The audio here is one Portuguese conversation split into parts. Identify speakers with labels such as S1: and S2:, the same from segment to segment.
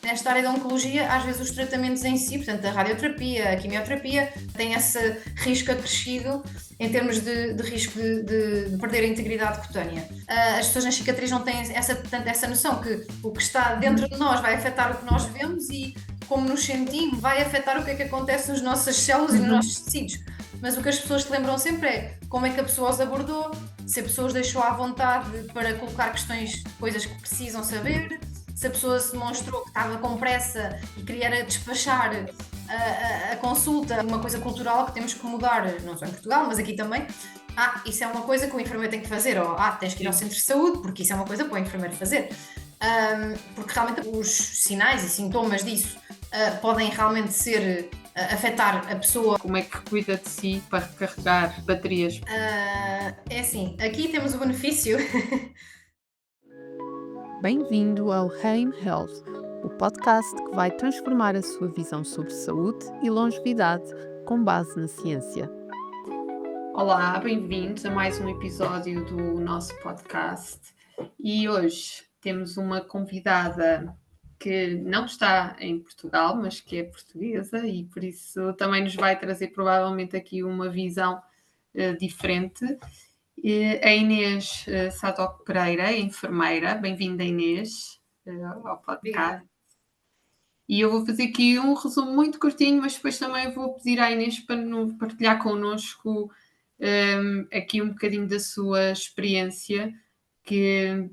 S1: Nesta área da oncologia, às vezes os tratamentos em si, portanto a radioterapia, a quimioterapia, têm esse risco acrescido em termos de risco de perder a integridade cutânea. As pessoas na cicatriz não têm essa noção que o que está dentro de nós vai afetar o que nós vemos e como nos sentimos vai afetar o que é que acontece nas nossas células e nos nossos tecidos. Mas o que as pessoas se lembram sempre é como é que a pessoa os abordou, se a pessoa os deixou à vontade para colocar questões, coisas que precisam saber, se a pessoa se demonstrou que estava com pressa e queria despachar a consulta, uma coisa cultural que temos que mudar, não só em Portugal, mas aqui também. Isso é uma coisa que o enfermeiro tem que fazer, ou tens que ir ao centro de saúde, porque isso é uma coisa para o enfermeiro fazer. Porque realmente os sinais e sintomas disso podem realmente afetar a pessoa.
S2: Como é que cuida de si para recarregar baterias?
S1: É assim, aqui temos o benefício.
S3: Bem-vindo ao Heim Health, o podcast que vai transformar a sua visão sobre saúde e longevidade com base na ciência.
S2: Olá, bem-vindos a mais um episódio do nosso podcast. E hoje temos uma convidada que não está em Portugal, mas que é portuguesa e por isso também nos vai trazer provavelmente aqui uma visão diferente. A Inês Sadoc Pereira, enfermeira. Bem-vinda, Inês, ao podcast.
S1: Obrigada.
S2: E eu vou fazer aqui um resumo muito curtinho, mas depois também vou pedir à Inês para partilhar connosco aqui um bocadinho da sua experiência, que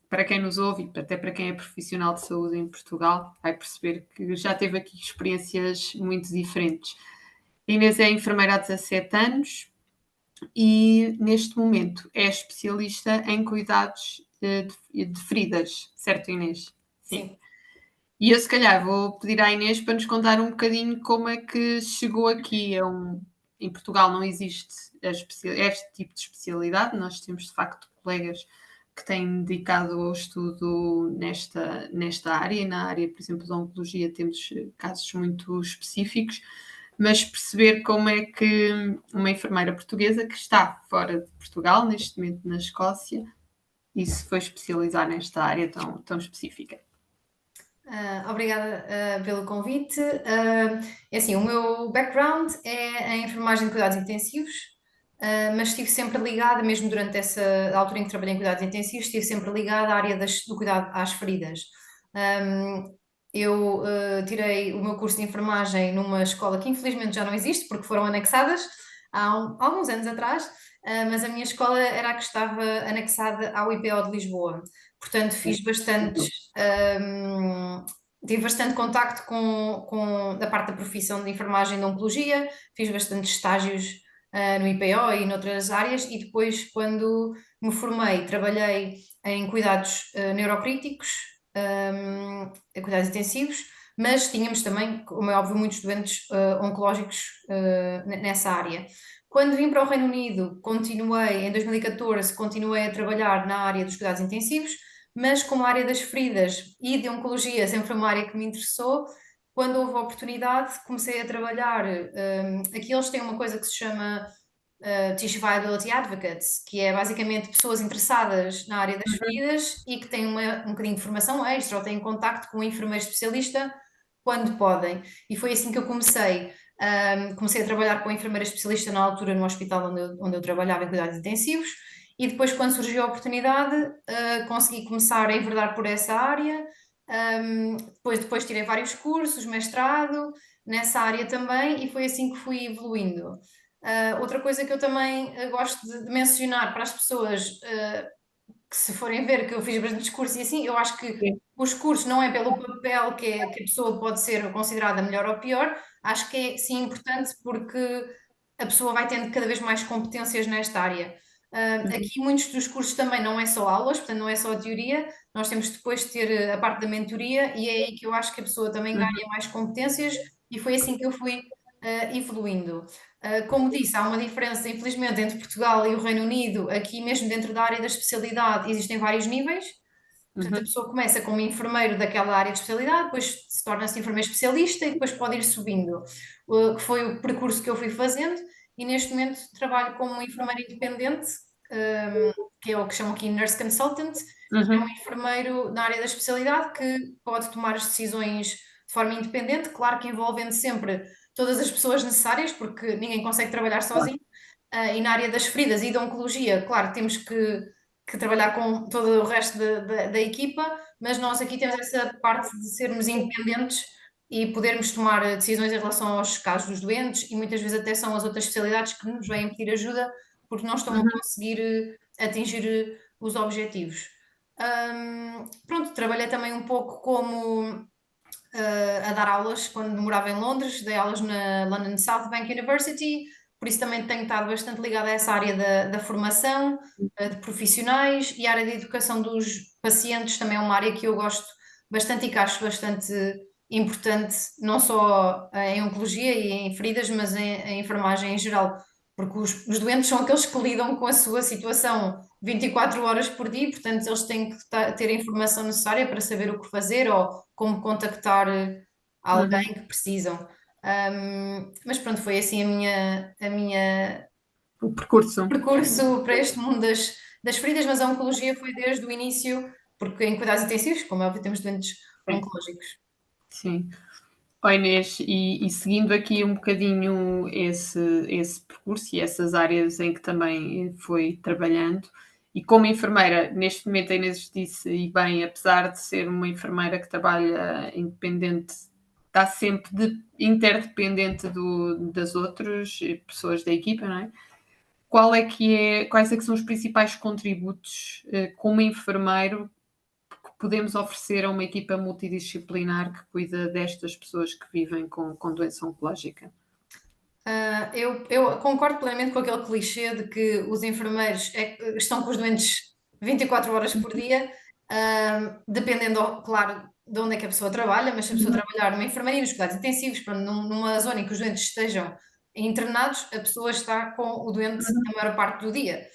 S2: para quem nos ouve, e até para quem é profissional de saúde em Portugal, vai perceber que já teve aqui experiências muito diferentes. A Inês é enfermeira há 17 anos e neste momento é especialista em cuidados de feridas, certo, Inês?
S1: Sim.
S2: E eu se calhar vou pedir à Inês para nos contar um bocadinho como é que chegou aqui. Em Portugal não existe este tipo de especialidade, nós temos de facto colegas que têm dedicado ao estudo nesta área, e na área, por exemplo, da oncologia temos casos muito específicos, mas perceber como é que uma enfermeira portuguesa que está fora de Portugal, neste momento na Escócia, e se foi especializar nesta área tão específica.
S1: Obrigada pelo convite. É assim, o meu background é a enfermagem de cuidados intensivos, mas estive sempre ligada, mesmo durante essa altura em que trabalhei em cuidados intensivos, estive sempre ligada à área do cuidado às feridas. Eu tirei o meu curso de enfermagem numa escola que infelizmente já não existe, porque foram anexadas há alguns anos atrás, mas a minha escola era a que estava anexada ao IPO de Lisboa. Portanto, tive bastante contacto da parte da profissão de enfermagem de oncologia, fiz bastantes estágios no IPO e noutras áreas, e depois, quando me formei, trabalhei em cuidados neurocríticos, em cuidados intensivos, mas tínhamos também, como é óbvio, muitos doentes oncológicos nessa área. Quando vim para o Reino Unido, em 2014, continuei a trabalhar na área dos cuidados intensivos, mas como a área das feridas e de oncologia sempre foi uma área que me interessou, quando houve a oportunidade, comecei a trabalhar. Aqui eles têm uma coisa que se chama Tissue Viability Advocates, que é basicamente pessoas interessadas na área das feridas e que têm um bocadinho de formação extra ou têm contacto com um enfermeiro especialista quando podem. E foi assim que eu comecei. Comecei a trabalhar com a enfermeira especialista na altura no hospital onde eu trabalhava em cuidados intensivos, e depois, quando surgiu a oportunidade, consegui começar a enverdar por essa área. Depois tirei vários cursos, mestrado nessa área também, e foi assim que fui evoluindo. Outra coisa que eu também gosto de mencionar para as pessoas que se forem ver que eu fiz bastante cursos e assim, eu acho que
S2: Sim.
S1: os cursos não é pelo papel que a pessoa pode ser considerada melhor ou pior, acho que é sim importante porque a pessoa vai tendo cada vez mais competências nesta área. Aqui muitos dos cursos também não é só aulas, portanto não é só a teoria, nós temos depois de ter a parte da mentoria, e é aí que eu acho que a pessoa também ganha mais competências, e foi assim que eu fui evoluindo. Como disse, há uma diferença, infelizmente, entre Portugal e o Reino Unido. Aqui mesmo dentro da área da especialidade existem vários níveis. Portanto, a pessoa começa como enfermeiro daquela área de especialidade, depois se torna-se enfermeiro especialista e depois pode ir subindo, que foi o percurso que eu fui fazendo, e neste momento trabalho como enfermeira independente, que é o que chamam aqui Nurse Consultant, que é um enfermeiro na área da especialidade que pode tomar as decisões de forma independente, claro que envolvendo sempre todas as pessoas necessárias, porque ninguém consegue trabalhar sozinho. E na área das feridas e da oncologia, claro, temos que trabalhar com todo o resto da equipa, mas nós aqui temos essa parte de sermos independentes e podermos tomar decisões em relação aos casos dos doentes, e muitas vezes até são as outras especialidades que nos vêm pedir ajuda porque não estão a conseguir atingir os objetivos. Pronto, trabalhei também um pouco como a dar aulas quando morava em Londres, dei aulas na London South Bank University, por isso também tenho estado bastante ligada a essa área da formação, de profissionais, e a área de educação dos pacientes também é uma área que eu gosto bastante e que acho bastante importante, não só em oncologia e em feridas, mas em enfermagem em geral, porque os doentes são aqueles que lidam com a sua situação 24 horas por dia, portanto eles têm que ter a informação necessária para saber o que fazer ou como contactar alguém que precisam. Mas pronto, foi assim
S2: O percurso.
S1: percurso para este mundo das feridas, mas a oncologia foi desde o início, porque em cuidados intensivos, como é óbvio, temos doentes oncológicos.
S2: Sim. Ó Inês, e seguindo aqui um bocadinho esse percurso e essas áreas em que também foi trabalhando, e como enfermeira, neste momento a Inês disse, e bem, apesar de ser uma enfermeira que trabalha independente, está sempre interdependente das outras pessoas da equipa, não é? Quais é que são os principais contributos como enfermeiro que podemos oferecer a uma equipa multidisciplinar que cuida destas pessoas que vivem com doença oncológica?
S1: Eu concordo plenamente com aquele clichê de que os enfermeiros estão com os doentes 24 horas por dia, dependendo, claro, de onde é que a pessoa trabalha, mas se a pessoa trabalhar numa enfermaria, nos cuidados intensivos, pronto, numa zona em que os doentes estejam internados, a pessoa está com o doente a maior parte do dia.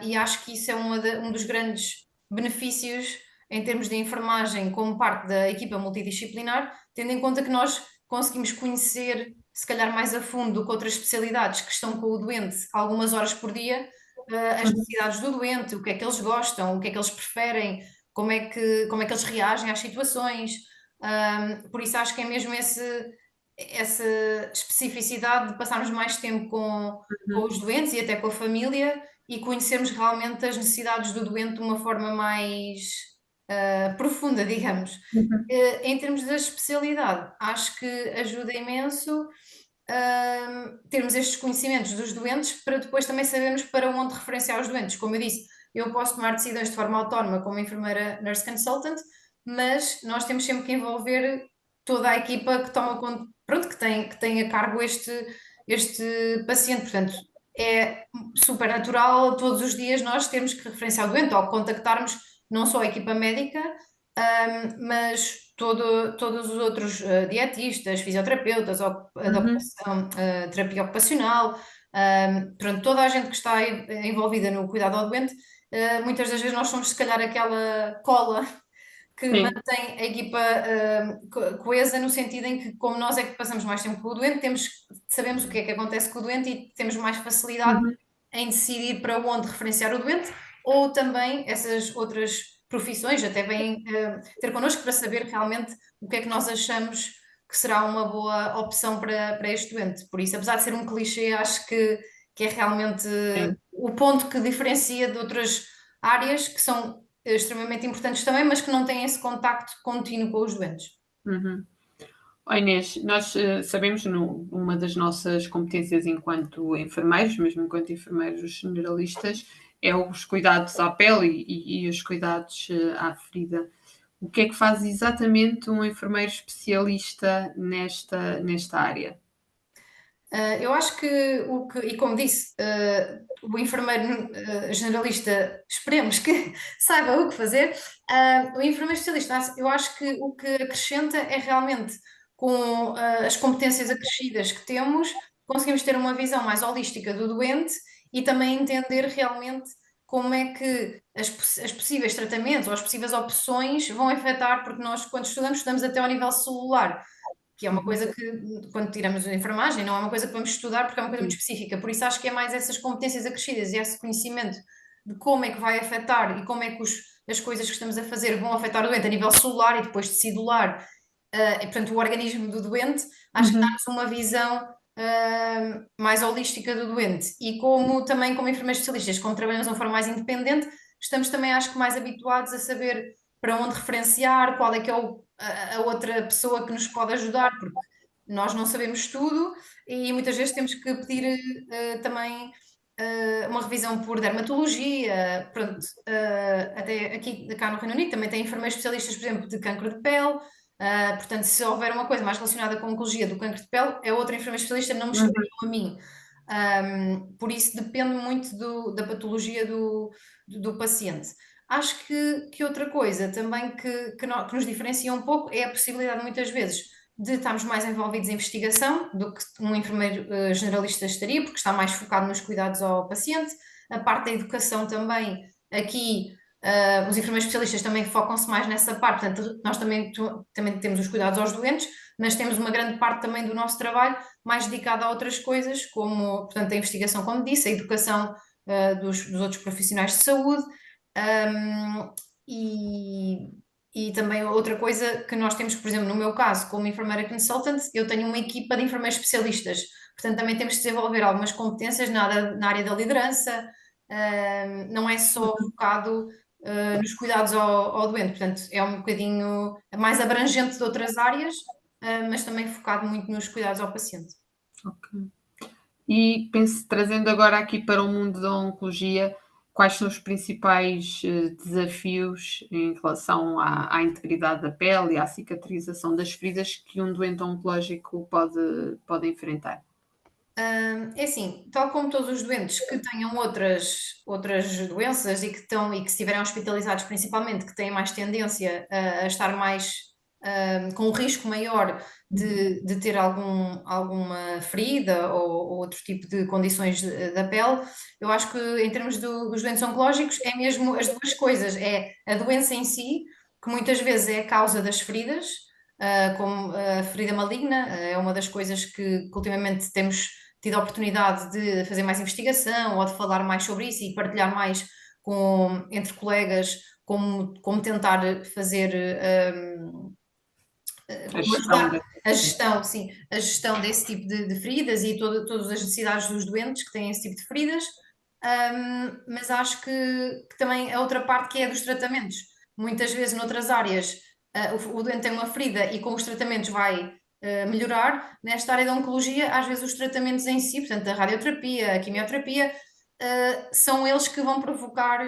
S1: E acho que isso é um dos grandes benefícios em termos de enfermagem como parte da equipa multidisciplinar, tendo em conta que nós conseguimos conhecer, se calhar mais a fundo do que outras especialidades que estão com o doente algumas horas por dia, as necessidades do doente, o que é que eles gostam, o que é que eles preferem, como é que eles reagem às situações. Por isso acho que é mesmo essa especificidade de passarmos mais tempo com os doentes e até com a família e conhecermos realmente as necessidades do doente de uma forma mais profunda, digamos. Em termos da especialidade, acho que ajuda imenso termos estes conhecimentos dos doentes para depois também sabermos para onde referenciar os doentes. Como eu disse, eu posso tomar decisões de forma autónoma como enfermeira nurse consultant, mas nós temos sempre que envolver toda a equipa que toma conta, pronto, que tem a cargo este paciente. Portanto, é super natural todos os dias nós termos que referenciar o doente ou contactarmos não só a equipa médica, mas todos os outros dietistas, fisioterapeutas, terapia ocupacional, pronto, toda a gente que está envolvida no cuidado ao doente, muitas das vezes nós somos se calhar aquela cola que
S2: Sim.
S1: mantém a equipa coesa no sentido em que, como nós é que passamos mais tempo com o doente, sabemos o que é que acontece com o doente e temos mais facilidade em decidir para onde referenciar o doente, ou também essas outras profissões até vêm ter connosco para saber realmente o que é que nós achamos que será uma boa opção para este doente. Por isso, apesar de ser um clichê, acho que é realmente o ponto que diferencia de outras áreas que são extremamente importantes também, mas que não têm esse contacto contínuo com os doentes.
S2: Oh Inês, nós sabemos, uma das nossas competências enquanto enfermeiros, mesmo enquanto enfermeiros generalistas, é os cuidados à pele e os cuidados à ferida. O que é que faz exatamente um enfermeiro especialista nesta área?
S1: Eu acho que e como disse, o enfermeiro generalista, esperemos que saiba o que fazer. O enfermeiro especialista, eu acho que o que acrescenta é realmente com as competências acrescidas que temos, conseguimos ter uma visão mais holística do doente e também entender realmente como é que as possíveis tratamentos ou as possíveis opções vão afetar, porque nós, quando estudamos até ao nível celular, que é uma coisa que, quando tiramos a enfermagem, não é uma coisa que vamos estudar porque é uma coisa muito específica. Por isso acho que é mais essas competências acrescidas e esse conhecimento de como é que vai afetar e como é que as coisas que estamos a fazer vão afetar o doente a nível celular e depois tecidular, e, portanto, o organismo do doente, acho que dá-nos uma visão mais holística do doente. E como também, como enfermeiros especialistas, como trabalhamos de uma forma mais independente, estamos também, acho que, mais habituados a saber para onde referenciar, qual é que é a outra pessoa que nos pode ajudar, porque nós não sabemos tudo e muitas vezes temos que pedir também uma revisão por dermatologia, pronto, até aqui cá no Reino Unido também tem enfermeiros especialistas, por exemplo, de cancro de pele. Portanto, se houver uma coisa mais relacionada com a oncologia do cancro de pele, é outra enfermeira especialista, não me chegariam a mim. Por isso depende muito da patologia do paciente. Acho que outra coisa também que nos diferencia um pouco é a possibilidade, muitas vezes, de estarmos mais envolvidos em investigação do que um enfermeiro generalista estaria, porque está mais focado nos cuidados ao paciente. A parte da educação também, aqui, os enfermeiros especialistas também focam-se mais nessa parte, portanto, nós também temos os cuidados aos doentes, mas temos uma grande parte também do nosso trabalho mais dedicada a outras coisas, como, portanto, a investigação, como disse, a educação dos outros profissionais de saúde, um, e, e também outra coisa que nós temos, por exemplo, no meu caso, como enfermeira consultant, eu tenho uma equipa de enfermeiros especialistas, portanto também temos de desenvolver algumas competências na área da liderança, não é só focado nos cuidados ao doente, portanto é um bocadinho mais abrangente de outras áreas, mas também focado muito nos cuidados ao paciente.
S2: Ok. E penso, trazendo agora aqui para o mundo da oncologia, quais são os principais desafios em relação à integridade da pele e à cicatrização das feridas que um doente oncológico pode enfrentar?
S1: É assim, tal como todos os doentes que tenham outras doenças e que se estiverem hospitalizados principalmente, que têm mais tendência a estar mais com um risco maior de ter alguma ferida ou outro tipo de condições da pele, eu acho que em termos dos doentes oncológicos é mesmo as duas coisas, é a doença em si, que muitas vezes é a causa das feridas, como a ferida maligna, é uma das coisas que ultimamente temos tido a oportunidade de fazer mais investigação ou de falar mais sobre isso e partilhar mais entre colegas como tentar fazer
S2: A
S1: como
S2: gestão
S1: ajudar a gestão, sim, a gestão desse tipo de feridas e todas as necessidades dos doentes que têm esse tipo de feridas. Mas acho que também a outra parte que é dos tratamentos. Muitas vezes noutras áreas o doente tem uma ferida e com os tratamentos vai melhorar. Nesta área da oncologia, às vezes os tratamentos em si, portanto a radioterapia, a quimioterapia, são eles que vão provocar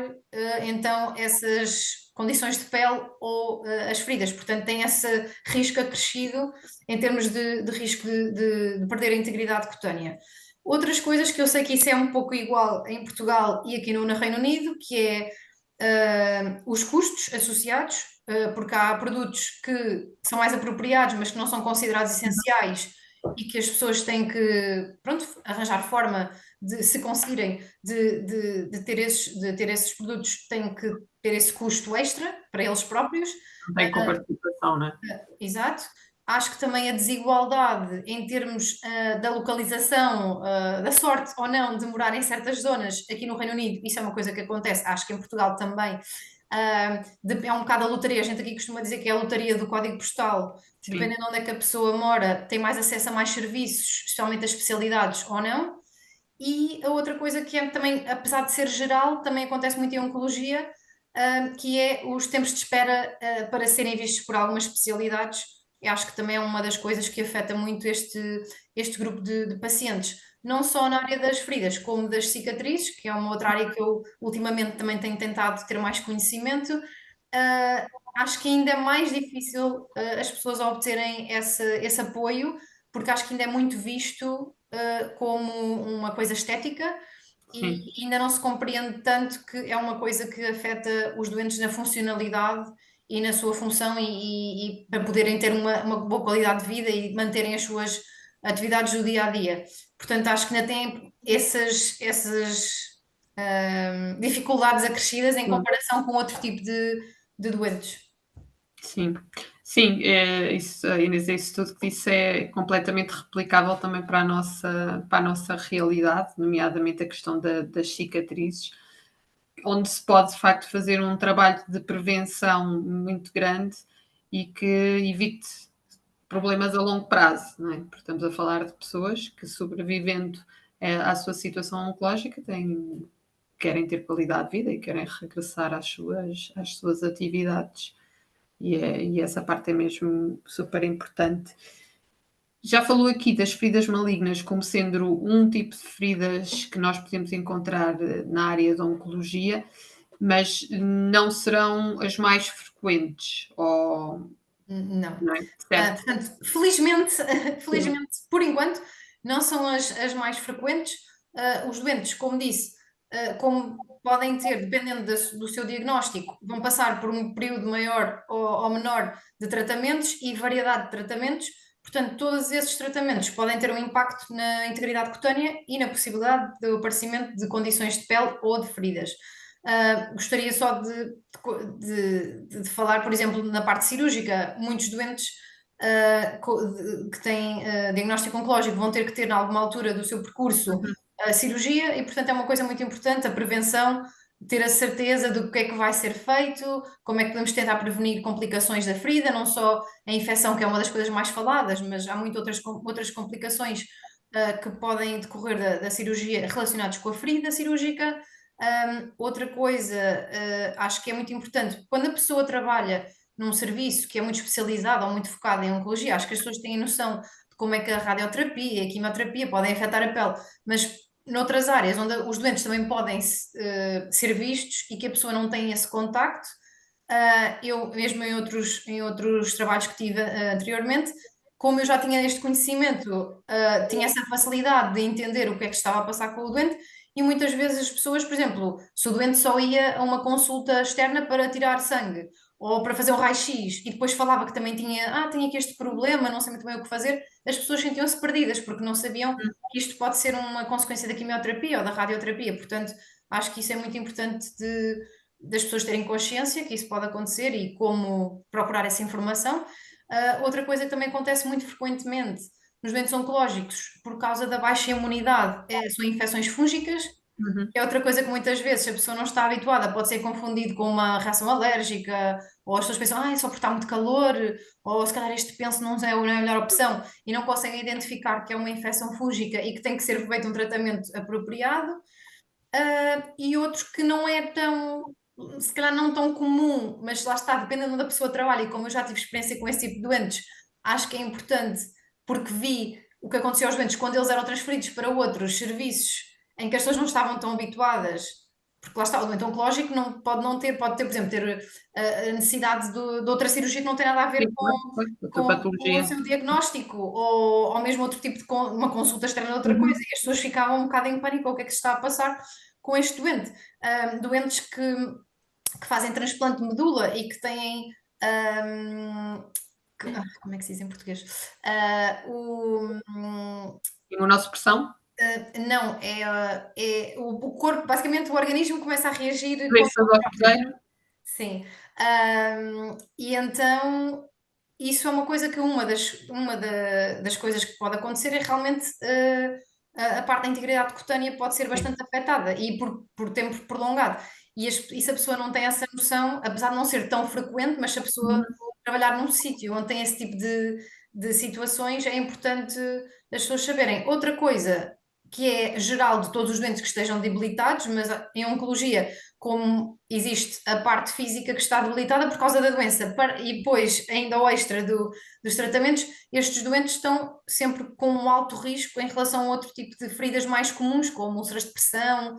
S1: então essas condições de pele ou as feridas. Portanto, tem esse risco acrescido em termos de risco de perder a integridade cutânea. Outras coisas que eu sei que isso é um pouco igual em Portugal e aqui no Reino Unido, que é os custos associados, porque há produtos que são mais apropriados, mas que não são considerados essenciais e que as pessoas têm que, pronto, arranjar forma de, se conseguirem, de ter esses produtos, têm que ter esse custo extra para eles próprios.
S2: Não tem comparticipação, não é?
S1: Exato. Acho que também a desigualdade em termos da localização, da sorte ou não de morar em certas zonas aqui no Reino Unido, isso é uma coisa que acontece, acho que em Portugal também. É um bocado a lotaria, a gente aqui costuma dizer que é a lotaria do código postal,
S2: Sim.
S1: dependendo de onde é que a pessoa mora, tem mais acesso a mais serviços, especialmente as especialidades ou não. E a outra coisa que é também, apesar de ser geral, também acontece muito em oncologia, que é os tempos de espera, para serem vistos por algumas especialidades. Eu acho que também é uma das coisas que afeta muito este grupo de pacientes, não só na área das feridas, como das cicatrizes, que é uma outra área que eu ultimamente também tenho tentado ter mais conhecimento. Acho que ainda é mais difícil, as pessoas obterem esse apoio, porque acho que ainda é muito visto como uma coisa estética
S2: Sim.
S1: e ainda não se compreende tanto que é uma coisa que afeta os doentes na funcionalidade e na sua função e para poderem ter uma boa qualidade de vida e manterem as suas atividades do dia a dia. Portanto, acho que ainda têm essas dificuldades acrescidas em comparação com outro tipo de doentes.
S2: Sim, sim, isso, a Inês, isso tudo que disse é completamente replicável também para a nossa realidade, nomeadamente a questão das cicatrizes. onde se pode, de facto, fazer um trabalho de prevenção muito grande e que evite problemas a longo prazo, não é? Porque estamos a falar de pessoas que, sobrevivendo à sua situação oncológica, querem ter qualidade de vida e querem regressar às suas atividades. E essa parte é mesmo super importante. Já falou aqui das feridas malignas como sendo um tipo de feridas que nós podemos encontrar na área da oncologia, mas não serão as mais frequentes,
S1: Não.
S2: não é? Certo?
S1: Portanto, felizmente,
S2: Sim.
S1: felizmente, por enquanto, não são as mais frequentes. Os doentes, como disse, como podem ter, dependendo do seu diagnóstico, vão passar por um período maior ou menor de tratamentos e variedade de tratamentos. Portanto, todos esses tratamentos podem ter um impacto na integridade cutânea e na possibilidade do aparecimento de condições de pele ou de feridas. Gostaria só de falar, por exemplo, na parte cirúrgica, muitos doentes que têm diagnóstico oncológico vão ter que ter, em alguma altura do seu percurso, a cirurgia, e portanto é uma coisa muito importante, a prevenção, ter a certeza do que é que vai ser feito, como é que podemos tentar prevenir complicações da ferida, não só a infecção, que é uma das coisas mais faladas, mas há muitas outras complicações que podem decorrer da cirurgia relacionadas com a ferida cirúrgica. Outra coisa, acho que é muito importante, quando a pessoa trabalha num serviço que é muito especializado ou muito focado em oncologia, acho que as pessoas têm noção de como é que a radioterapia e a quimioterapia podem afetar a pele, mas noutras áreas onde os doentes também podem ser vistos e que a pessoa não tem esse contacto, eu mesmo em outros trabalhos que tive anteriormente, como eu já tinha este conhecimento, tinha essa facilidade de entender o que é que estava a passar com o doente, e muitas vezes as pessoas, por exemplo, se o doente só ia a uma consulta externa para tirar sangue ou para fazer um raio-x e depois falava que também tinha aqui este problema, não sei muito bem o que fazer, as pessoas sentiam-se perdidas porque não sabiam que isto pode ser uma consequência da quimioterapia ou da radioterapia. Portanto, acho que isso é muito importante das pessoas terem consciência que isso pode acontecer e como procurar essa informação. Outra coisa que também acontece muito frequentemente nos doentes oncológicos, por causa da baixa imunidade, são infecções fúngicas.
S2: Uhum.
S1: É outra coisa que muitas vezes, se a pessoa não está habituada, pode ser confundido com uma reação alérgica, ou as pessoas pensam, só porque está muito calor, ou se calhar este penso não é a melhor opção, e não conseguem identificar que é uma infecção fúngica e que tem que ser feito um tratamento apropriado. E outros que não é tão, se calhar não tão comum, mas lá está, dependendo da pessoa que trabalha, e como eu já tive experiência com esse tipo de doentes, acho que é importante, porque vi o que aconteceu aos doentes quando eles eram transferidos para outros serviços em que as pessoas não estavam tão habituadas, porque lá está, o doente oncológico pode ter, por exemplo, ter a necessidade de outra cirurgia que não tem nada a ver
S2: Sim, claro, claro, outra
S1: com o
S2: patologia.
S1: seu diagnóstico, ou mesmo outro tipo de uma consulta externa de outra
S2: Uhum.
S1: coisa, e as pessoas ficavam um bocado em pânico, o que é que se está a passar com este doente. Doentes que fazem transplante de medula e que têm. Como é que se diz em português? Ah, o,
S2: Imunossupressão,
S1: não, o corpo, basicamente o organismo começa a reagir
S2: doença do hospedeiro.
S1: sim. E então isso é uma coisa que uma das coisas que pode acontecer é realmente a parte da integridade cutânea pode ser
S2: Sim.
S1: bastante afetada e por tempo prolongado. E se a pessoa não tem essa noção, apesar de não ser tão frequente, mas se a pessoa
S2: Uhum.
S1: trabalhar num sítio onde tem esse tipo de situações, é importante as pessoas saberem. Outra coisa que é geral de todos os doentes que estejam debilitados, mas em oncologia, como existe a parte física que está debilitada por causa da doença, e depois, ainda o extra dos tratamentos, estes doentes estão sempre com um alto risco em relação a outro tipo de feridas mais comuns, como úlceras de pressão,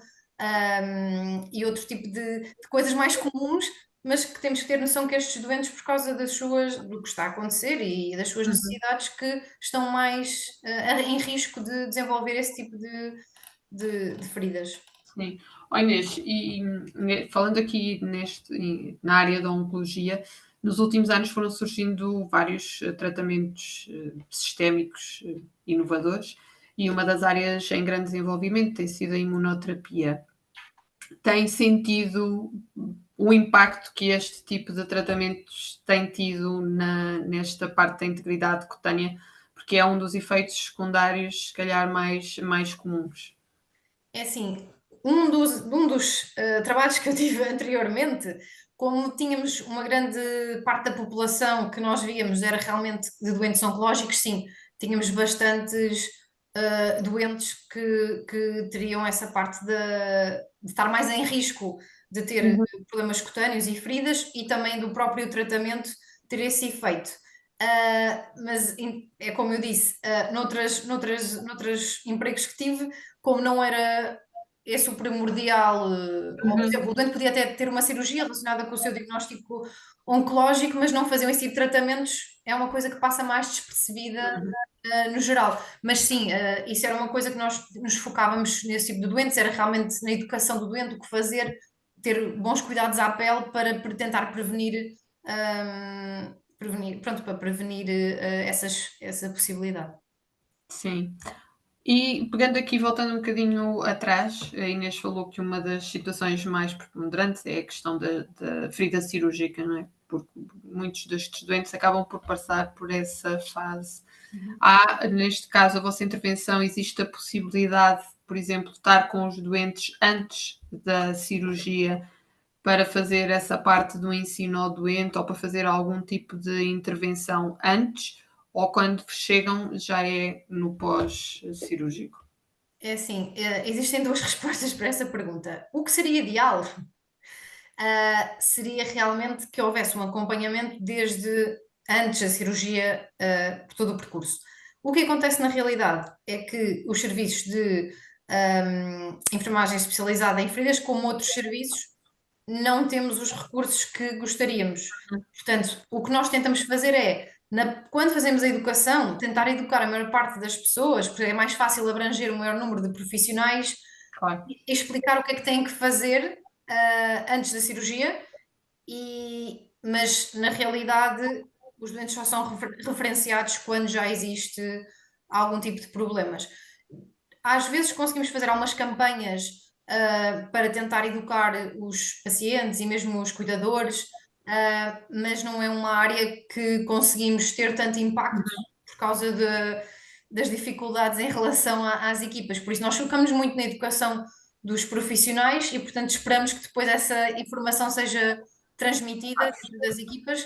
S1: e outro tipo de coisas mais comuns, mas que temos que ter noção que estes doentes, por causa do que está a acontecer e das suas
S2: Uhum.
S1: necessidades, que estão mais em risco de desenvolver esse tipo de feridas.
S2: Sim. Ó Inês, falando aqui na área da oncologia, nos últimos anos foram surgindo vários tratamentos sistémicos inovadores, e uma das áreas em grande desenvolvimento tem sido a imunoterapia. Tem sentido o impacto que este tipo de tratamentos tem tido nesta parte da integridade cutânea, porque é um dos efeitos secundários, se calhar, mais comuns.
S1: É assim, um dos trabalhos que eu tive anteriormente, como tínhamos uma grande parte da população que nós víamos era realmente de doentes oncológicos, sim, tínhamos bastantes doentes que teriam essa parte de estar mais em risco de ter
S2: Uhum.
S1: problemas cutâneos e feridas e também do próprio tratamento ter esse efeito. Mas é como eu disse, noutros empregos que tive, como não era esse o primordial, ou por
S2: Uhum.
S1: exemplo, o doente podia até ter uma cirurgia relacionada com o seu diagnóstico oncológico, mas não faziam esse tipo de tratamentos, é uma coisa que passa mais despercebida no geral. Mas sim, isso era uma coisa que nós nos focávamos nesse tipo de doentes, era realmente na educação do doente, o que fazer, ter bons cuidados à pele para tentar pronto, para prevenir essa possibilidade.
S2: Sim. E pegando aqui, voltando um bocadinho atrás, a Inês falou que uma das situações mais preponderantes é a questão da ferida cirúrgica, não é? Porque muitos destes doentes acabam por passar por essa fase. Há, neste caso, a vossa intervenção, existe a possibilidade, por exemplo, de estar com os doentes antes da cirurgia para fazer essa parte do ensino ao doente ou para fazer algum tipo de intervenção antes, ou quando chegam já é no pós-cirúrgico?
S1: É assim, existem duas respostas para essa pergunta. O que seria ideal, seria realmente que houvesse um acompanhamento desde antes da cirurgia, por todo o percurso. O que acontece na realidade é que os serviços de enfermagem especializada em feridas, como outros serviços, não temos os recursos que gostaríamos. Portanto, o que nós tentamos fazer é, quando fazemos a educação, tentar educar a maior parte das pessoas, porque é mais fácil abranger o maior número de profissionais
S2: Claro.
S1: e explicar o que é que têm que fazer antes da cirurgia, mas na realidade os doentes só são referenciados quando já existe algum tipo de problemas. Às vezes conseguimos fazer algumas campanhas para tentar educar os pacientes e mesmo os cuidadores, mas não é uma área que conseguimos ter tanto impacto por causa das dificuldades em relação às equipas. Por isso, nós focamos muito na educação dos profissionais e, portanto, esperamos que depois essa informação seja transmitida dentro das equipas,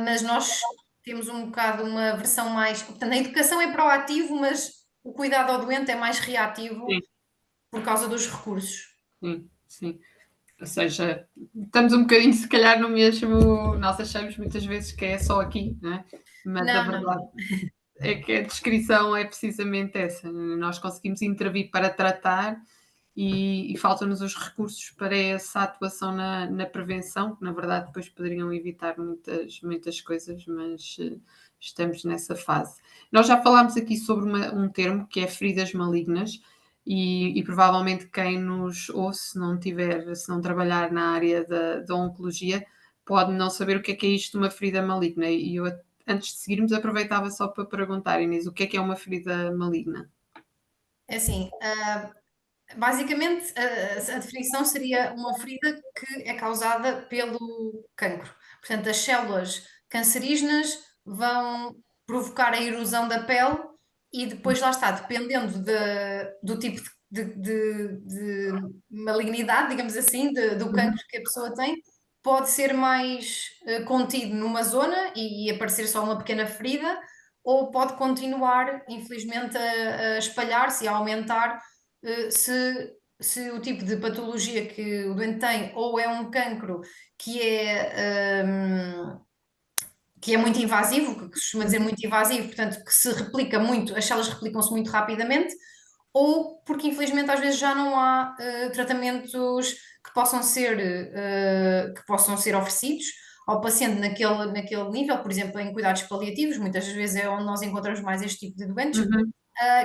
S1: mas nós temos um bocado uma versão mais. Portanto, a educação é proativo, mas o cuidado ao doente é mais reativo
S2: Sim,
S1: por causa dos recursos.
S2: sim, sim. Ou seja, estamos um bocadinho, se calhar, no mesmo. Nós achamos muitas vezes que é só aqui, não é? Mas a
S1: Não, não,
S2: verdade
S1: não.
S2: é que a descrição é precisamente essa. Nós conseguimos intervir para tratar e faltam-nos os recursos para essa atuação na prevenção, que na verdade depois poderiam evitar muitas coisas, mas estamos nessa fase. Nós já falámos aqui sobre um termo que é feridas malignas. E provavelmente quem nos ouve, se não trabalhar na área da oncologia, pode não saber o que é isto de uma ferida maligna. E eu, antes de seguirmos, aproveitava só para perguntar, Inês, o que é uma ferida maligna?
S1: É assim, basicamente a definição seria uma ferida que é causada pelo cancro. Portanto, as células cancerígenas vão provocar a erosão da pele e depois lá está, dependendo do tipo de malignidade, digamos assim, do cancro que a pessoa tem, pode ser mais contido numa zona e aparecer só uma pequena ferida, ou pode continuar, infelizmente, a espalhar-se e a aumentar se o tipo de patologia que o doente tem ou é um cancro que que é muito invasivo, que se costuma dizer muito invasivo, portanto, que se replica muito, as células replicam-se muito rapidamente, ou porque infelizmente às vezes já não há tratamentos que possam ser oferecidos ao paciente naquele nível, por exemplo, em cuidados paliativos, muitas vezes é onde nós encontramos mais este tipo de doentes,
S2: Uhum.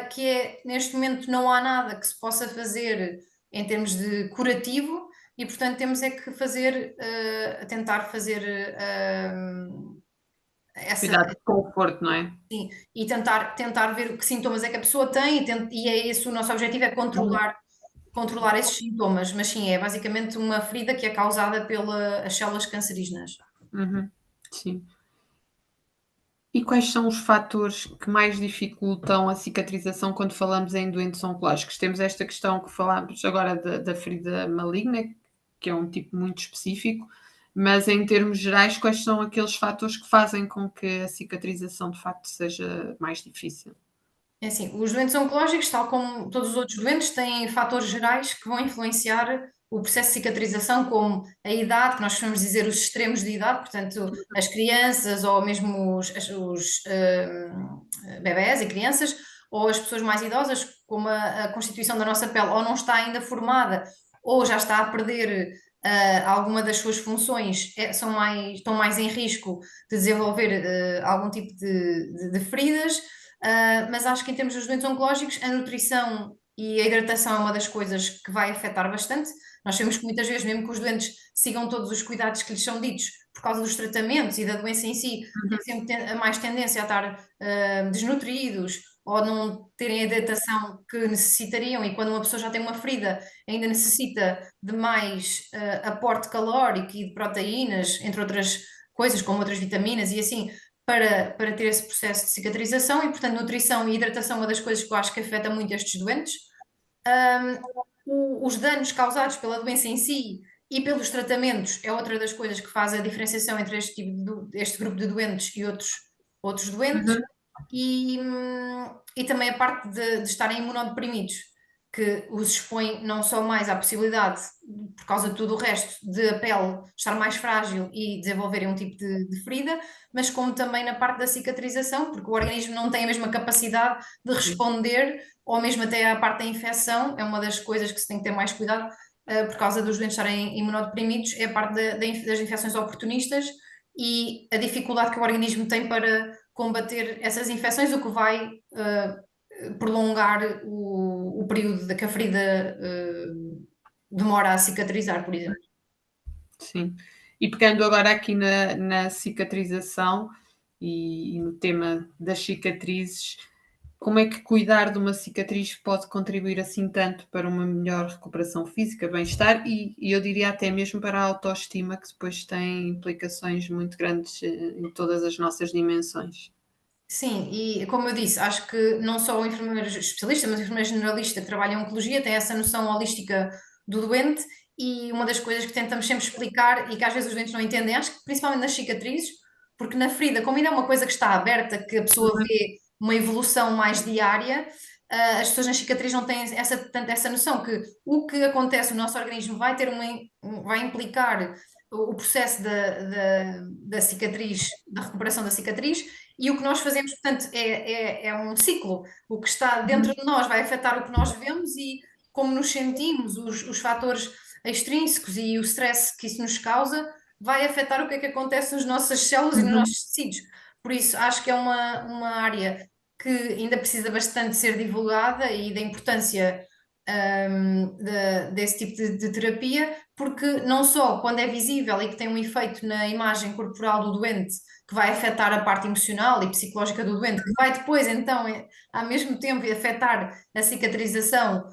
S1: que é, neste momento não há nada que se possa fazer em termos de curativo e, portanto, temos é que tentar fazer essa,
S2: Cuidado de conforto, não é?
S1: sim, e tentar ver que sintomas é que a pessoa tem e é esse o nosso objetivo, é controlar esses sintomas, mas sim, é basicamente uma ferida que é causada pelas células cancerígenas.
S2: Uhum. Sim. E quais são os fatores que mais dificultam a cicatrização quando falamos em doentes oncológicos? Temos esta questão que falámos agora da ferida maligna, que é um tipo muito específico, mas em termos gerais, quais são aqueles fatores que fazem com que a cicatrização de facto seja mais difícil?
S1: É assim, os doentes oncológicos, tal como todos os outros doentes, têm fatores gerais que vão influenciar o processo de cicatrização, como a idade, que nós costumamos dizer os extremos de idade, portanto, as crianças ou mesmo os bebés e crianças, ou as pessoas mais idosas, como a constituição da nossa pele ou não está ainda formada, ou já está a perder alguma das suas funções, estão mais em risco de desenvolver algum tipo de feridas. Mas acho que em termos dos doentes oncológicos, a nutrição e a hidratação é uma das coisas que vai afetar bastante. Nós sabemos que muitas vezes, mesmo que os doentes sigam todos os cuidados que lhes são ditos por causa dos tratamentos e da doença em si, têm sempre a mais tendência a estar desnutridos ou não terem a hidratação que necessitariam, e quando uma pessoa já tem uma ferida, ainda necessita de mais aporte calórico e de proteínas, entre outras coisas, como outras vitaminas e assim, para ter esse processo de cicatrização. E, portanto, nutrição e hidratação é uma das coisas que eu acho que afeta muito estes doentes. Os danos causados pela doença em si e pelos tratamentos é outra das coisas que faz a diferenciação entre este grupo de doentes e outros doentes.
S2: Uhum.
S1: E também a parte de estarem imunodeprimidos, que os expõe não só mais à possibilidade, por causa de tudo o resto, de a pele estar mais frágil e desenvolverem um tipo de ferida, mas como também na parte da cicatrização, porque o organismo não tem a mesma capacidade de responder, ou mesmo até à parte da infecção, é uma das coisas que se tem que ter mais cuidado, por causa dos doentes estarem imunodeprimidos, é a parte das infecções oportunistas e a dificuldade que o organismo tem para combater essas infecções, o que vai prolongar o período que a ferida demora a cicatrizar, por exemplo.
S2: Sim. E pegando agora aqui na cicatrização e no tema das cicatrizes, como é que cuidar de uma cicatriz pode contribuir assim tanto para uma melhor recuperação física, bem-estar e eu diria até mesmo para a autoestima, que depois tem implicações muito grandes em todas as nossas dimensões.
S1: Sim, e como eu disse, acho que não só o enfermeiro especialista, mas o enfermeiro generalista que trabalha em oncologia tem essa noção holística do doente, e uma das coisas que tentamos sempre explicar e que às vezes os doentes não entendem, acho que principalmente nas cicatrizes, porque na ferida, como ainda é uma coisa que está aberta, que a pessoa vê uma evolução mais diária, as pessoas nas cicatrizes não têm tanto essa noção que o que acontece no nosso organismo vai implicar o processo da cicatriz, da recuperação da cicatriz, e o que nós fazemos, portanto, é um ciclo. O que está dentro de nós vai afetar o que nós vemos e como nos sentimos, os fatores extrínsecos e o stress que isso nos causa vai afetar o que é que acontece nas nossas células e nos nossos tecidos. Por isso, acho que é uma área que ainda precisa bastante ser divulgada e da importância desse tipo de terapia, porque não só quando é visível e que tem um efeito na imagem corporal do doente, que vai afetar a parte emocional e psicológica do doente, que vai depois, então, ao mesmo tempo, afetar a cicatrização.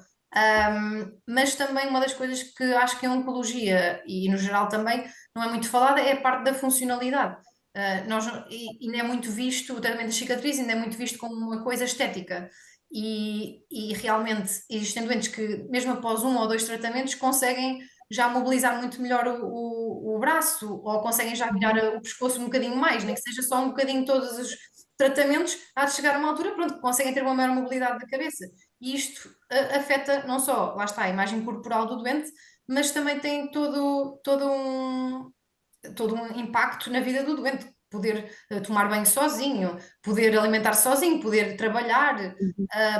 S1: Mas também uma das coisas que acho que em oncologia e no geral também não é muito falada é a parte da funcionalidade. Ainda é muito visto, o tratamento da cicatriz ainda é muito visto como uma coisa estética. E realmente existem doentes que, mesmo após um ou dois tratamentos, conseguem já mobilizar muito melhor o braço, ou conseguem já virar o pescoço um bocadinho mais, nem que seja só um bocadinho todos os tratamentos, há de chegar a uma altura, pronto, que conseguem ter uma maior mobilidade da cabeça. E isto afeta não só, lá está, a imagem corporal do doente, mas também tem todo um impacto na vida do doente. Poder tomar banho sozinho, poder alimentar sozinho, poder trabalhar.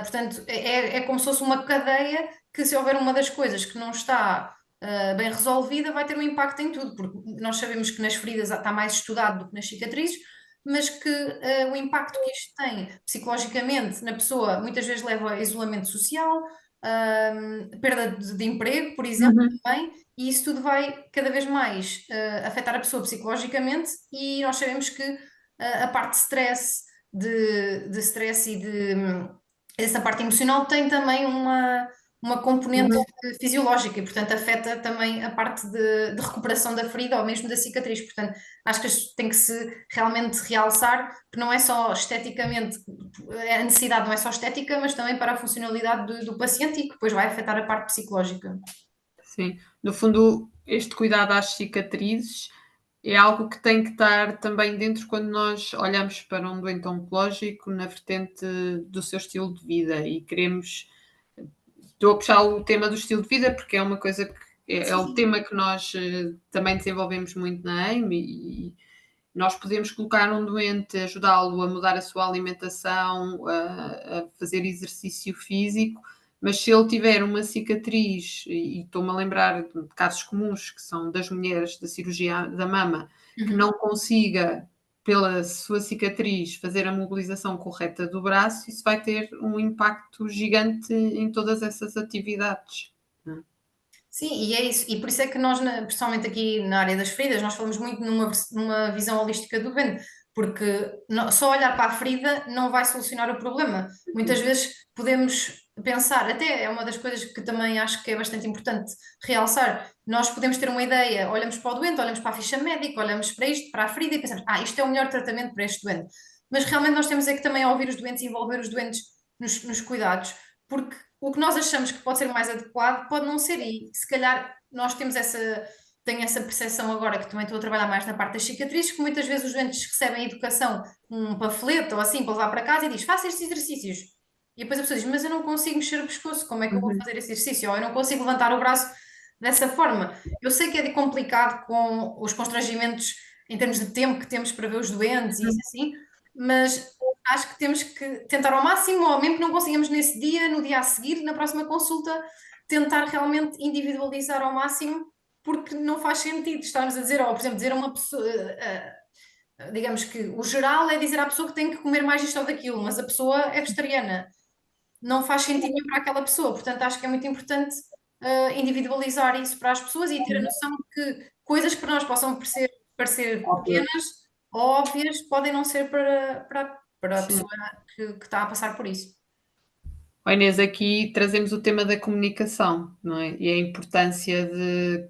S1: Portanto, é como se fosse uma cadeia que, se houver uma das coisas que não está bem resolvida, vai ter um impacto em tudo, porque nós sabemos que nas feridas está mais estudado do que nas cicatrizes, mas que o impacto que isto tem psicologicamente na pessoa muitas vezes leva a isolamento social, perda de emprego, por exemplo,
S2: Uhum.
S1: também, e isso tudo vai cada vez mais afetar a pessoa psicologicamente, e nós sabemos que a parte de stress, de stress e essa parte emocional tem também uma componente fisiológica e, portanto, afeta também a parte de recuperação da ferida ou mesmo da cicatriz. Portanto, acho que tem que se realmente realçar que não é só esteticamente, a necessidade não é só estética, mas também para a funcionalidade do paciente e que depois vai afetar a parte psicológica.
S2: Sim, no fundo, este cuidado às cicatrizes é algo que tem que estar também dentro quando nós olhamos para um doente oncológico na vertente do seu estilo de vida e queremos. Estou a puxar o tema do estilo de vida porque é uma coisa que é um
S1: Sim,
S2: tema que nós também desenvolvemos muito na AIM e nós podemos colocar um doente, ajudá-lo a mudar a sua alimentação, a fazer exercício físico, mas se ele tiver uma cicatriz, e estou-me a lembrar de casos comuns que são das mulheres da cirurgia da mama, que não consiga, pela sua cicatriz, fazer a mobilização correta do braço, isso vai ter um impacto gigante em todas essas atividades.
S1: sim, e é isso. E por isso é que nós, principalmente aqui na área das feridas, nós falamos muito numa visão holística do doente, porque só olhar para a ferida não vai solucionar o problema. Muitas vezes podemos pensar, até é uma das coisas que também acho que é bastante importante realçar, nós podemos ter uma ideia, olhamos para o doente, olhamos para a ficha médica, olhamos para isto, para a ferida e pensamos, isto é o melhor tratamento para este doente. Mas realmente nós temos é que também ouvir os doentes e envolver os doentes nos cuidados, porque o que nós achamos que pode ser mais adequado pode não ser, e se calhar nós tenho essa percepção agora que também estou a trabalhar mais na parte das cicatrizes, que muitas vezes os doentes recebem educação, um panfleto ou assim para levar para casa e diz, faça estes exercícios. E depois a pessoa diz, mas eu não consigo mexer o pescoço, como é que eu vou fazer esse exercício? Ou eu não consigo levantar o braço dessa forma. Eu sei que é complicado com os constrangimentos em termos de tempo que temos para ver os doentes e isso assim, mas acho que temos que tentar ao máximo, ou mesmo que não consigamos nesse dia, no dia a seguir, na próxima consulta, tentar realmente individualizar ao máximo, porque não faz sentido estarmos a dizer, ou por exemplo, dizer a uma pessoa, digamos que o geral é dizer à pessoa que tem que comer mais isto ou daquilo, mas a pessoa é vegetariana. Não faz sentido nenhum para aquela pessoa, portanto acho que é muito importante individualizar isso para as pessoas e ter a noção que coisas que para nós possam parecer
S2: Óbvio.
S1: pequenas ou óbvias podem não ser para a
S2: Sim.
S1: pessoa que está a passar por isso.
S2: Ó Inês, aqui trazemos o tema da comunicação, não é? E a importância de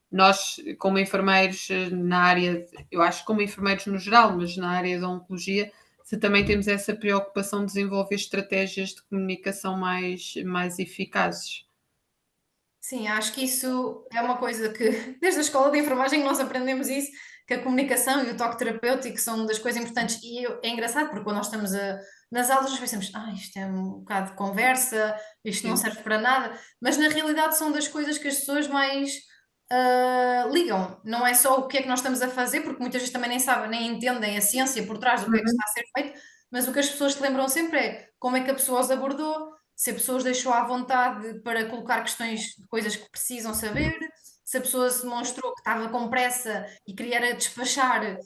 S2: nós, como enfermeiros na área, eu acho que como enfermeiros no geral, mas na área da oncologia, se também temos essa preocupação de desenvolver estratégias de comunicação mais eficazes.
S1: Sim, acho que isso é uma coisa que, desde a escola de enfermagem, nós aprendemos isso, que a comunicação e o toque terapêutico são uma das coisas importantes. E é engraçado, porque quando nós estamos nas aulas, nós pensamos, isto é um bocado de conversa, isto não
S2: Sim.
S1: serve para nada, mas na realidade são das coisas que as pessoas mais ligam. Não é só o que é que nós estamos a fazer, porque muitas vezes também nem sabem, nem entendem a ciência por trás do que é que está a ser feito, mas o que as pessoas se lembram sempre é como é que a pessoa os abordou, se a pessoa os deixou à vontade para colocar questões de coisas que precisam saber, se a pessoa se demonstrou que estava com pressa e queria era despachar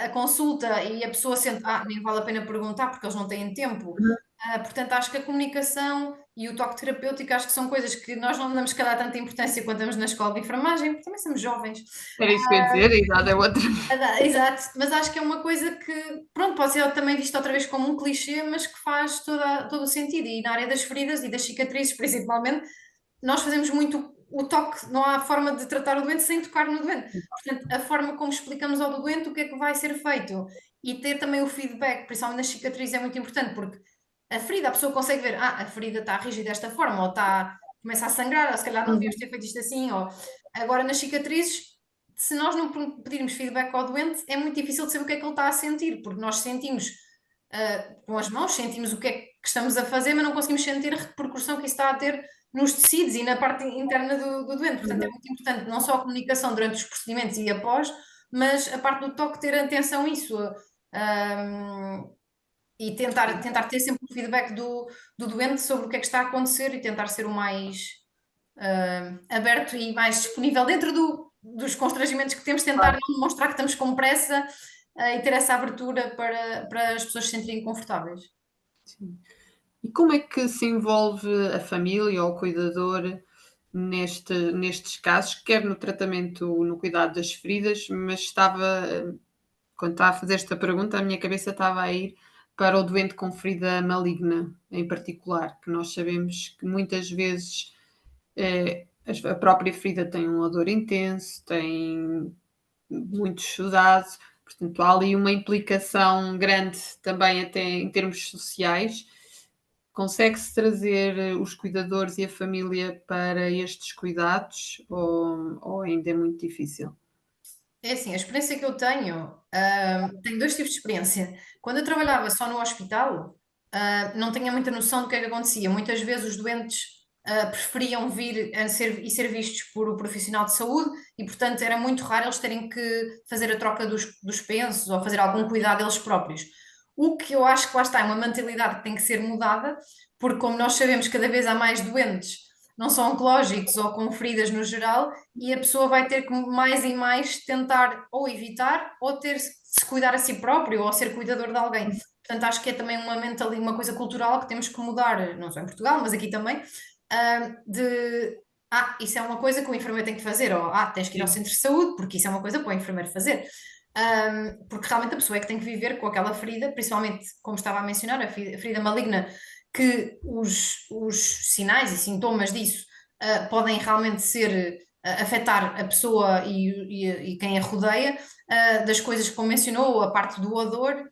S1: a consulta e a pessoa sente, nem vale a pena perguntar porque eles não têm tempo. Portanto, acho que a comunicação e o toque terapêutico acho que são coisas que nós não damos, se calhar, tanta importância quando estamos na escola de enfermagem, porque também somos jovens.
S2: Era isso que eu ia dizer, a idade é outra.
S1: Exato, mas acho que é uma coisa que, pronto, pode ser também vista outra vez como um clichê, mas que faz todo o sentido. E na área das feridas e das cicatrizes, principalmente, nós fazemos muito o toque, não há forma de tratar o doente sem tocar no doente. Portanto, a forma como explicamos ao doente o que é que vai ser feito e ter também o feedback, principalmente nas cicatrizes, é muito importante, porque a ferida, a pessoa consegue ver, a ferida está rígida desta forma, ou começa a sangrar, ou se calhar não devíamos ter feito isto assim, ou agora nas cicatrizes se nós não pedirmos feedback ao doente, é muito difícil de saber o que é que ele está a sentir, porque nós sentimos com as mãos, sentimos o que é que estamos a fazer, mas não conseguimos sentir a repercussão que isso está a ter nos tecidos e na parte interna do doente. Portanto, é muito importante não só a comunicação durante os procedimentos e após, mas a parte do toque ter atenção a isso. E tentar ter sempre o feedback do doente sobre o que é que está a acontecer e tentar ser o mais aberto e mais disponível dentro dos constrangimentos que temos, tentar
S2: Claro.
S1: não demonstrar que estamos com pressa e ter essa abertura para as pessoas se sentirem confortáveis.
S2: Sim. E como é que se envolve a família ou o cuidador nestes casos, quer no tratamento, no cuidado das feridas, mas quando estava a fazer esta pergunta, a minha cabeça estava a ir para o doente com ferida maligna, em particular, que nós sabemos que muitas vezes a própria ferida tem um odor intenso, tem muito estudado, portanto há ali uma implicação grande também até em termos sociais. Consegue-se trazer os cuidadores e a família para estes cuidados ou ainda é muito difícil?
S1: É assim, a experiência que eu tenho dois tipos de experiência. Quando eu trabalhava só no hospital, não tinha muita noção do que é que acontecia. Muitas vezes os doentes preferiam vir e ser vistos por o profissional de saúde e, portanto, era muito raro eles terem que fazer a troca dos pensos ou fazer algum cuidado eles próprios. O que eu acho que lá está é uma mentalidade que tem que ser mudada, porque, como nós sabemos, cada vez há mais doentes, não só oncológicos ou com feridas no geral, e a pessoa vai ter que mais e mais tentar ou evitar ou ter que se cuidar a si próprio ou ser cuidador de alguém. Portanto, acho que é também uma coisa cultural que temos que mudar, não só em Portugal, mas aqui também, isso é uma coisa que o enfermeiro tem que fazer, ou tens que ir ao
S2: Sim.
S1: centro de saúde, porque isso é uma coisa para o enfermeiro fazer. Porque realmente a pessoa é que tem que viver com aquela ferida, principalmente, como estava a mencionar, a ferida maligna, que os sinais e sintomas disso podem realmente ser afetar a pessoa e quem a rodeia, das coisas que mencionou, a parte do odor,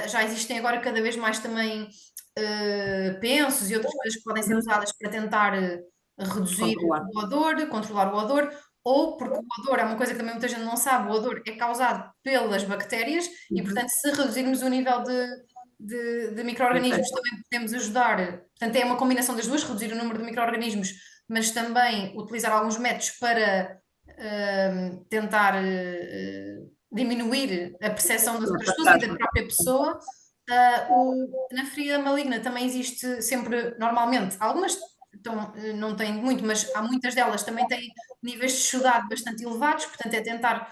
S1: já existem agora cada vez mais também pensos e outras coisas que podem ser usadas para tentar reduzir
S2: Controlar.
S1: o odor, controlar o odor, ou porque o odor é uma coisa que também muita gente não sabe, o odor é causado pelas bactérias e, portanto, se reduzirmos o nível de micro-organismos também podemos ajudar. Portanto, é uma combinação das duas, reduzir o número de micro-organismos, mas também utilizar alguns métodos para tentar diminuir a percepção das outras pessoas e da própria pessoa. Na ferida maligna também existe sempre, normalmente, algumas não têm muito, mas há muitas delas também têm níveis de chudado bastante elevados, portanto é tentar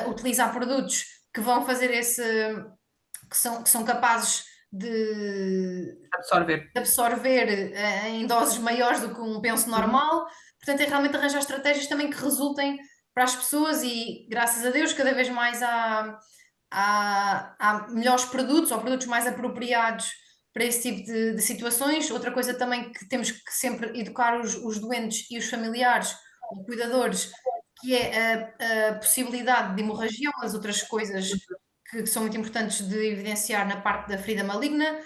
S1: utilizar produtos que vão fazer que são capazes
S2: Absorver.
S1: de absorver em doses maiores do que um penso normal, portanto é realmente arranjar estratégias também que resultem para as pessoas e graças a Deus cada vez mais há melhores produtos ou produtos mais apropriados para esse tipo de situações. Outra coisa também que temos que sempre educar os doentes e os familiares, os cuidadores, que é a possibilidade de hemorragia ou as outras coisas que são muito importantes de evidenciar na parte da ferida maligna.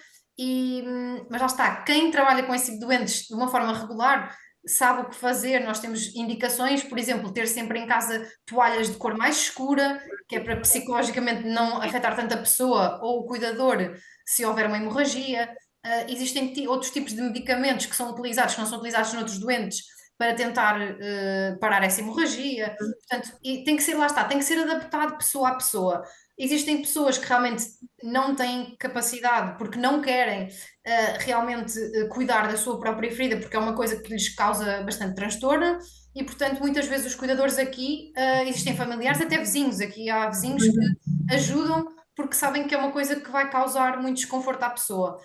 S1: Mas lá está, quem trabalha com esse tipo de doentes de uma forma regular sabe o que fazer. Nós temos indicações, por exemplo, ter sempre em casa toalhas de cor mais escura, que é para psicologicamente não afetar tanto a pessoa ou o cuidador se houver uma hemorragia. Existem outros tipos de medicamentos que são utilizados, que não são utilizados noutros doentes, para tentar parar essa hemorragia. Portanto, e tem que ser, lá está, tem que ser adaptado pessoa a pessoa. Existem pessoas que realmente não têm capacidade, porque não querem realmente cuidar da sua própria ferida, porque é uma coisa que lhes causa bastante transtorno, e portanto, muitas vezes os cuidadores aqui, existem familiares, até vizinhos, aqui há vizinhos que ajudam porque sabem que é uma coisa que vai causar muito desconforto à pessoa.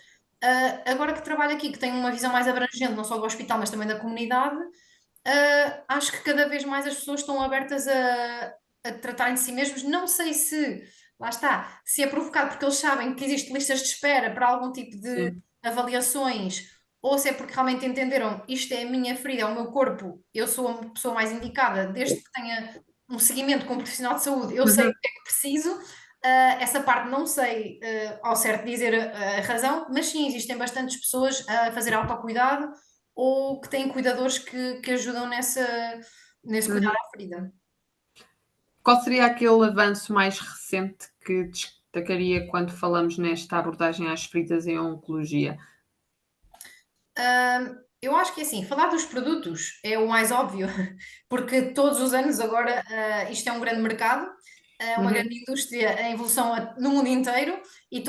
S1: Agora que trabalho aqui, que tenho uma visão mais abrangente, não só do hospital, mas também da comunidade, acho que cada vez mais as pessoas estão abertas a tratarem de si mesmos. Não sei se, lá está, se é provocado porque eles sabem que existem listas de espera para algum tipo de
S2: Sim.
S1: avaliações, ou se é porque realmente entenderam isto é a minha ferida, é o meu corpo, eu sou a pessoa mais indicada, desde que tenha um seguimento com um profissional de saúde, eu sei o que é que preciso. Essa parte não sei ao certo dizer a razão, mas sim, existem bastantes pessoas a fazer autocuidado ou que têm cuidadores que ajudam nesse cuidado à ferida.
S2: Qual seria aquele avanço mais recente que destacaria quando falamos nesta abordagem às feridas em oncologia?
S1: Eu acho que assim, falar dos produtos é o mais óbvio, porque todos os anos agora isto é um grande mercado, é uma grande indústria em evolução no mundo inteiro e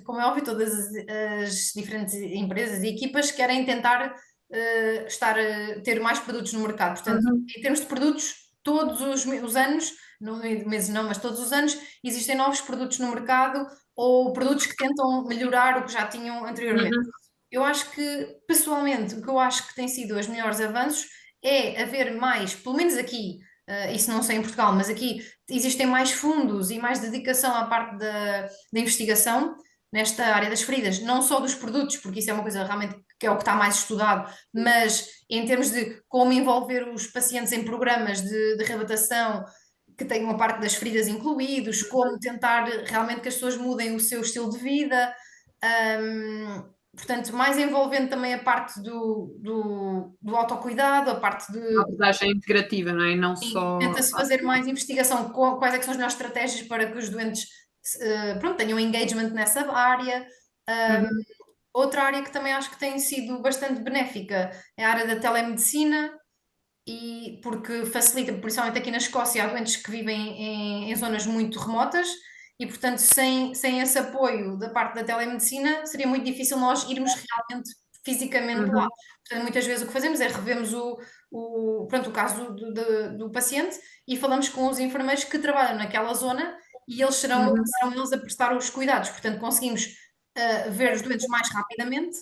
S1: como é óbvio, todas as diferentes empresas e equipas querem tentar ter mais produtos no mercado. Portanto, em termos de produtos, todos os anos, não meses não, mas todos os anos, existem novos produtos no mercado ou produtos que tentam melhorar o que já tinham anteriormente. Eu acho que, pessoalmente, o que eu acho que tem sido os melhores avanços é haver mais, pelo menos aqui, isso não sei em Portugal, mas aqui existem mais fundos e mais dedicação à parte da investigação. nesta área das feridas, não só dos produtos, porque isso é uma coisa realmente que é o que está mais estudado, mas em termos de como envolver os pacientes em programas de reabilitação que tenham a parte das feridas incluídos, como tentar realmente que as pessoas mudem o seu estilo de vida. Portanto, mais envolvendo também a parte do autocuidado, a parte de
S2: Uma abordagem integrativa, não é? E não só.
S1: tenta-se fazer mais investigação, quais é que são as melhores estratégias para que os doentes pronto, tenham engagement nessa área.
S2: Uhum,
S1: Outra área que também acho que tem sido bastante benéfica é a área da telemedicina, e porque facilita, principalmente aqui na Escócia, há doentes que vivem em zonas muito remotas e, portanto, sem esse apoio da parte da telemedicina, seria muito difícil nós irmos realmente fisicamente lá.
S2: uhum,
S1: Portanto, muitas vezes o que fazemos é revemos pronto, o caso do paciente e falamos com os enfermeiros que trabalham naquela zona e eles serão
S2: uhum.
S1: eles a prestar os cuidados. Portanto, conseguimos ver os doentes mais rapidamente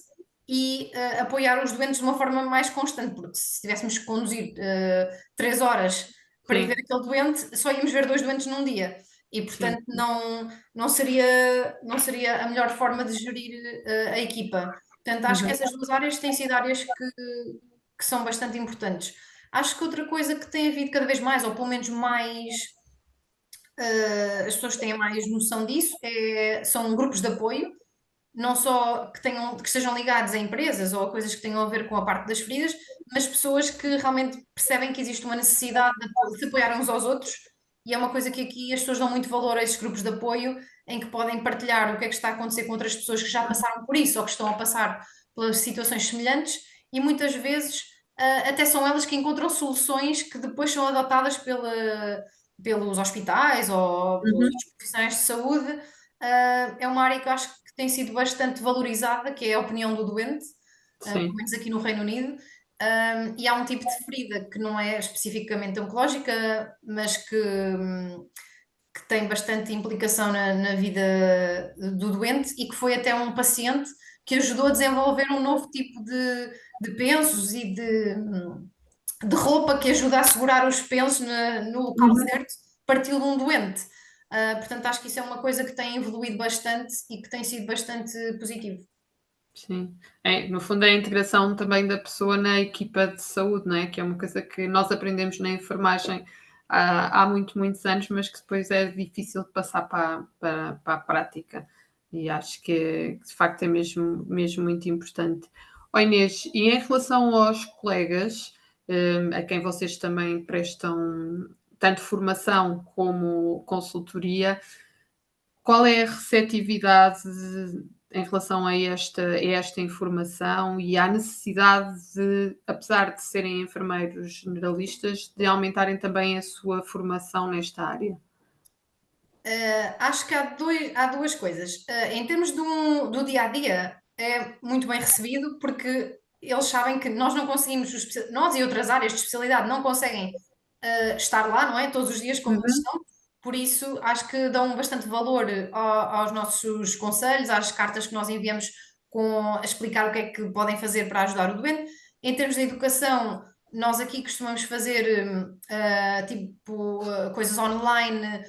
S1: e apoiar os doentes de uma forma mais constante, porque se tivéssemos que conduzir 3 horas para ir ver
S2: Sim,
S1: aquele doente, só íamos ver 2 doentes num dia. E,
S2: sim.
S1: portanto, não seria a melhor forma de gerir a equipa. Portanto, acho que
S2: Uhum.
S1: essas duas áreas têm sido áreas que são bastante importantes. Acho que outra coisa que tem havido cada vez mais, ou pelo menos mais, as pessoas têm mais noção disso, são grupos de apoio, não só que estejam ligados a empresas ou a coisas que tenham a ver com a parte das feridas, mas pessoas que realmente percebem que existe uma necessidade de se apoiar uns aos outros, e é uma coisa que aqui as pessoas dão muito valor a esses grupos de apoio, em que podem partilhar o que é que está a acontecer com outras pessoas que já passaram por isso ou que estão a passar pelas situações semelhantes, e muitas vezes até são elas que encontram soluções que depois são adotadas pelos hospitais ou pelos
S2: Uhum.
S1: outros profissionais de saúde. É uma área que eu acho que tem sido bastante valorizada, que é a opinião do doente, pelo
S2: Sim.
S1: menos aqui no Reino Unido. E há um tipo de ferida que não é especificamente oncológica, mas que tem bastante implicação na vida do doente e que foi até um paciente que ajudou a desenvolver um novo tipo de pensos e de roupa que ajuda a segurar os pensos no local
S2: Uhum.
S1: certo, partiu de um doente. Portanto, acho que isso é uma coisa que tem evoluído bastante e que tem sido bastante positivo.
S2: Sim. É, no fundo, é a integração também da pessoa na equipa de saúde, não é? Que é uma coisa que nós aprendemos na enfermagem há muitos anos, mas que depois é difícil de passar para a prática. E acho que de facto é mesmo muito importante. Ó Inês, e em relação aos colegas, a quem vocês também prestam tanto formação como consultoria, qual é a receptividade em relação a esta informação e à necessidade de, apesar de serem enfermeiros generalistas, de aumentarem também a sua formação nesta área?
S1: Acho que há duas coisas. Em termos do dia a dia, é muito bem recebido porque eles sabem que nós não conseguimos, nós e outras áreas de especialidade não conseguem estar lá, não é? Todos os dias como eles
S2: Uhum,
S1: estão. Por isso, acho que dão bastante valor aos nossos conselhos, às cartas que nós enviamos a explicar o que é que podem fazer para ajudar o doente. Em termos de educação, nós aqui costumamos fazer tipo coisas online,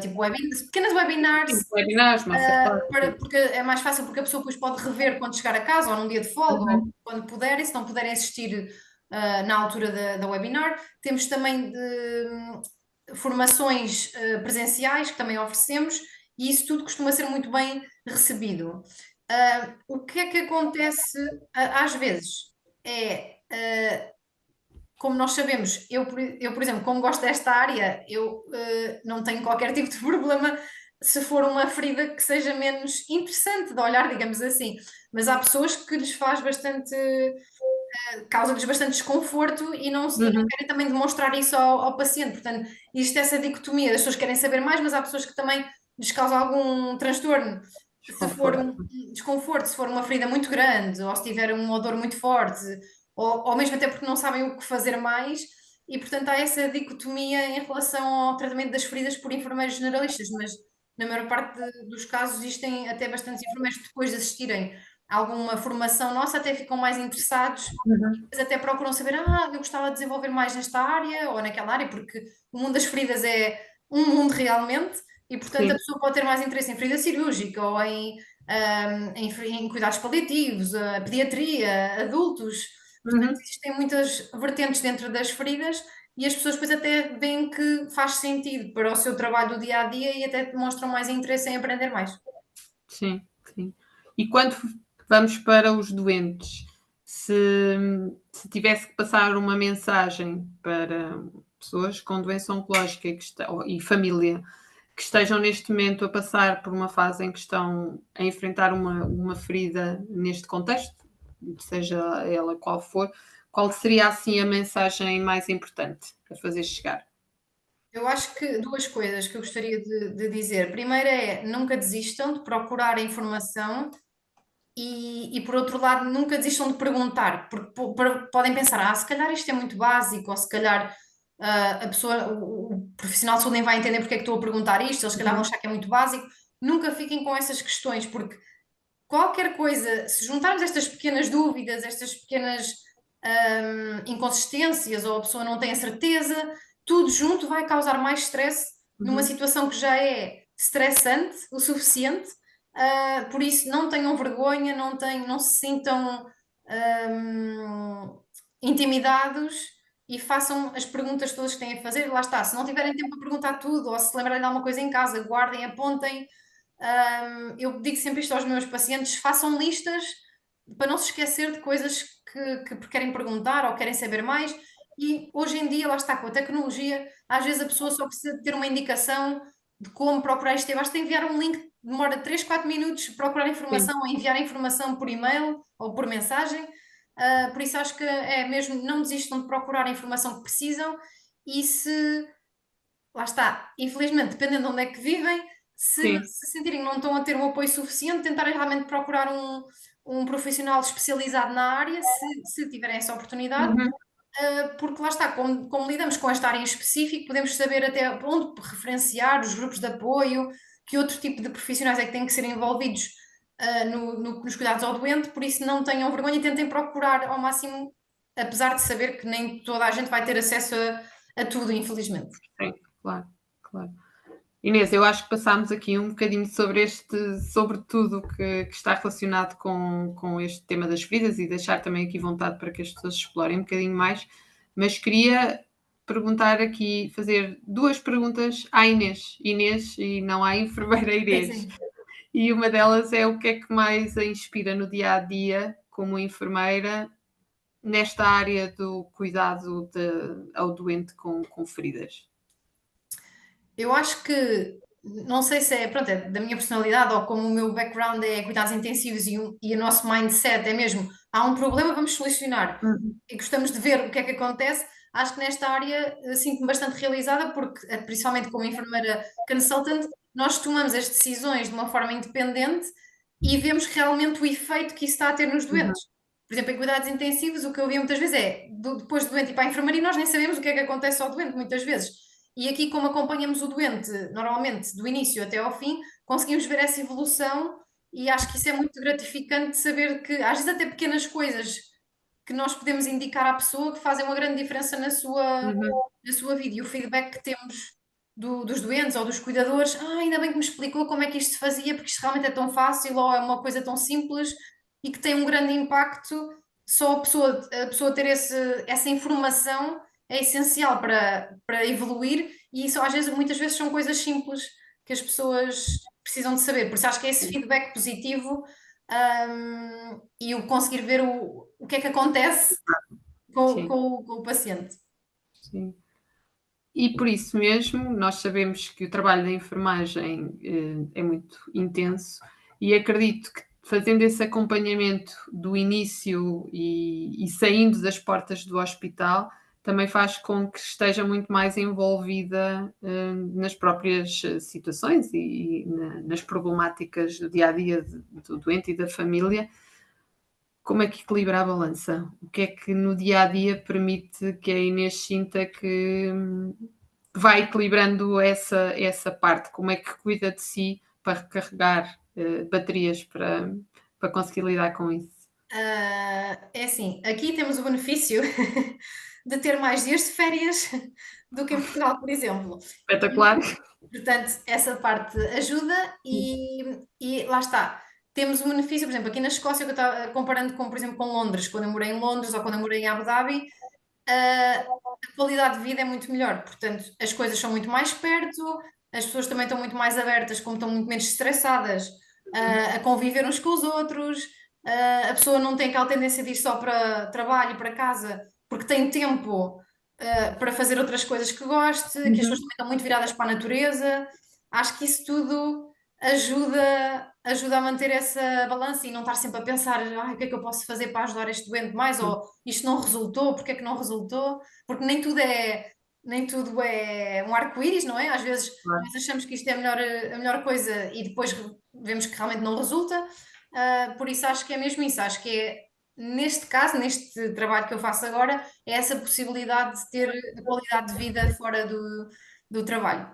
S1: tipo pequenas webinars,
S2: sim, webinars, masterclass, sim.
S1: porque é mais fácil porque a pessoa depois pode rever quando chegar a casa ou num dia de folga ou
S2: Uhum,
S1: quando puder, e se não puderem assistir na altura da webinar. Temos também formações presenciais que também oferecemos, e isso tudo costuma ser muito bem recebido. O que é que acontece às vezes? Como nós sabemos, por exemplo, como gosto desta área, eu não tenho qualquer tipo de problema se for uma ferida que seja menos interessante de olhar, digamos assim. Mas há pessoas que lhes faz bastante, causa-lhes bastante desconforto e não
S2: uhum.
S1: querem também demonstrar isso ao paciente. Portanto, existe essa dicotomia, as pessoas querem saber mais, mas há pessoas que também lhes causa algum transtorno. Se for
S2: Desconforto.
S1: um desconforto, se for uma ferida muito grande, ou se tiver um odor muito forte, ou mesmo até porque não sabem o que fazer mais, e portanto há essa dicotomia em relação ao tratamento das feridas por enfermeiros generalistas, mas na maior parte dos casos existem até bastantes enfermeiros que depois de assistirem a alguma formação nossa até ficam mais interessados,
S2: Uhum.
S1: mas até procuram saber, eu gostava de desenvolver mais nesta área ou naquela área, porque o mundo das feridas é um mundo realmente, e, portanto,
S2: Sim.
S1: a pessoa pode ter mais interesse em ferida cirúrgica ou em cuidados paliativos, a pediatria, adultos. Portanto,
S2: Uhum.
S1: existem muitas vertentes dentro das feridas e as pessoas depois até veem que faz sentido para o seu trabalho do dia a dia e até demonstram mais interesse em aprender mais.
S2: Sim, sim. E quando vamos para os doentes, se, se tivesse que passar uma mensagem para pessoas com doença oncológica e família que estejam neste momento a passar por uma fase em que estão a enfrentar uma ferida neste contexto, seja ela qual for, qual seria assim a mensagem mais importante a fazer chegar?
S1: Eu acho que duas coisas que eu gostaria de dizer. Primeira é nunca desistam de procurar a informação e por outro lado, nunca desistam de perguntar, porque podem pensar, se calhar isto é muito básico, ou se calhar a pessoa, o profissional de saúde nem vai entender porque é que estou a perguntar isto, eles se calhar vão
S2: Uhum.
S1: achar que é muito básico. Nunca fiquem com essas questões, porque qualquer coisa, se juntarmos estas pequenas dúvidas, estas pequenas inconsistências, ou a pessoa não tem a certeza, tudo junto vai causar mais stress numa
S2: Uhum.
S1: situação que já é estressante o suficiente. Por isso, não tenham vergonha, não se sintam intimidados e façam as perguntas todas que têm a fazer. Lá está, se não tiverem tempo para perguntar tudo, ou se lembrarem de alguma coisa em casa, guardem, apontem. Eu digo sempre isto aos meus pacientes: façam listas para não se esquecer de coisas que querem perguntar ou querem saber mais. E hoje em dia, lá está, com a tecnologia, às vezes a pessoa só precisa de ter uma indicação de como procurar isto. Basta enviar um link, demora 3 4 minutos procurar
S2: Sim,
S1: informação ou enviar informação por e-mail ou por mensagem. Por isso acho que é mesmo, não desistam de procurar a informação que precisam e se lá está, infelizmente, dependendo de onde é que vivem,
S2: sim.
S1: se sentirem que não estão a ter um apoio suficiente, tentarem realmente procurar um profissional especializado na área, se tiverem essa oportunidade,
S2: Uhum.
S1: porque lá está, como lidamos com esta área em específico, podemos saber até onde referenciar os grupos de apoio, que outro tipo de profissionais é que têm que ser envolvidos nos cuidados ao doente, por isso não tenham vergonha e tentem procurar ao máximo, apesar de saber que nem toda a gente vai ter acesso a tudo, infelizmente.
S2: Sim, claro, claro. Inês, eu acho que passámos aqui um bocadinho sobre tudo que está relacionado com este tema das feridas e deixar também aqui vontade para que as pessoas explorem um bocadinho mais, mas queria perguntar aqui, fazer duas perguntas à Inês. Inês e não à enfermeira Inês.
S1: Sim.
S2: E uma delas é o que é que mais a inspira no dia a dia como enfermeira nesta área do cuidado ao doente com feridas.
S1: Eu acho que, não sei se é, pronto, é da minha personalidade ou como o meu background é cuidados intensivos e o nosso mindset é mesmo, há um problema, vamos solucionar.
S2: Uhum.
S1: E gostamos de ver o que é que acontece. Acho que nesta área sinto-me bastante realizada porque, principalmente como enfermeira consultant, nós tomamos as decisões de uma forma independente e vemos realmente o efeito que isso está a ter nos
S2: Uhum.
S1: doentes. Por exemplo, em cuidados intensivos, o que eu vi muitas vezes é, depois do doente ir para a enfermaria, nós nem sabemos o que é que acontece ao doente, muitas vezes. E aqui, como acompanhamos o doente, normalmente, do início até ao fim, conseguimos ver essa evolução e acho que isso é muito gratificante de saber que, às vezes, até pequenas coisas que nós podemos indicar à pessoa que fazem uma grande diferença
S2: Uhum.
S1: na sua vida. E o feedback que temos dos doentes ou dos cuidadores, ainda bem que me explicou como é que isto se fazia, porque isto realmente é tão fácil ou é uma coisa tão simples e que tem um grande impacto. Só a pessoa ter essa informação é essencial para evoluir e isso às vezes, muitas vezes são coisas simples que as pessoas precisam de saber. Por isso acho que é esse feedback positivo, e o conseguir ver o que é que acontece
S2: Sim,
S1: com o paciente.
S2: sim. E por isso mesmo, nós sabemos que o trabalho da enfermagem é muito intenso e acredito que fazendo esse acompanhamento do início e saindo das portas do hospital, também faz com que esteja muito mais envolvida nas próprias situações e nas problemáticas do dia a dia do doente e da família. Como é que equilibra a balança? O que é que no dia a dia permite que a Inês sinta que vai equilibrando essa parte? Como é que cuida de si para recarregar baterias para conseguir lidar com isso?
S1: É assim, aqui temos o benefício de ter mais dias de férias do que em Portugal, por exemplo.
S2: Espetacular.
S1: Portanto, essa parte ajuda e lá está. Temos um benefício, por exemplo, aqui na Escócia, que eu estava comparando com, por exemplo, com Londres, quando eu morei em Londres ou quando eu morei em Abu Dhabi, a qualidade de vida é muito melhor. Portanto, as coisas são muito mais perto, as pessoas também estão muito mais abertas, como estão muito menos estressadas, a conviver uns com os outros, a pessoa não tem aquela tendência de ir só para trabalho, para casa, porque tem tempo, para fazer outras coisas que goste, que as pessoas também estão muito viradas para a natureza. Acho que isso tudo ajuda a manter essa balança e não estar sempre a pensar, o que é que eu posso fazer para ajudar este doente mais, ou isto não resultou, porque é que não resultou? Porque nem tudo é um arco-íris, não é? Às vezes
S2: Claro.
S1: nós achamos que isto é a melhor coisa e depois vemos que realmente não resulta. Por isso acho que é mesmo isso, acho que neste caso, neste trabalho que eu faço agora, é essa possibilidade de ter a qualidade de vida fora do trabalho.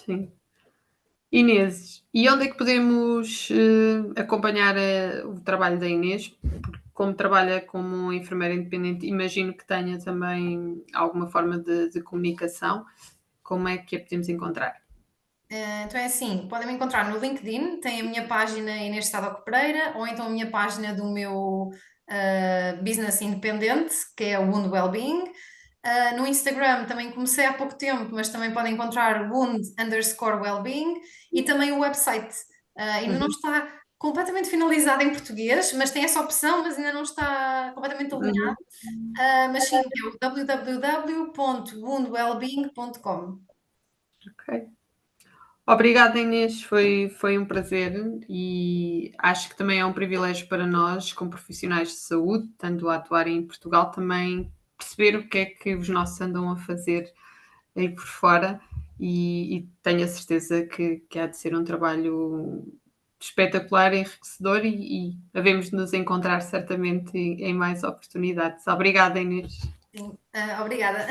S2: Sim. Inês, e onde é que podemos acompanhar o trabalho da Inês? Porque como trabalha como enfermeira independente, imagino que tenha também alguma forma de comunicação. Como é que a podemos encontrar?
S1: Então é assim, podem me encontrar no LinkedIn, tem a minha página Inês Sadoc Pereira, ou então a minha página do meu business independente, que é o Wound Wellbeing. No Instagram também comecei há pouco tempo, mas também podem encontrar wound_wellbeing e também o website. Ainda não está completamente finalizado em português, mas tem essa opção, mas ainda não está completamente alinhado. Mas sim, é o www.woundwellbeing.com.
S2: Ok. Obrigada, Inês, foi um prazer e acho que também é um privilégio para nós, como profissionais de saúde, tanto a atuar em Portugal, também perceber o que é que os nossos andam a fazer aí por fora e tenho a certeza que há de ser um trabalho espetacular, enriquecedor e havemos de nos encontrar certamente em mais oportunidades. Obrigada, Inês.
S1: Sim, obrigada.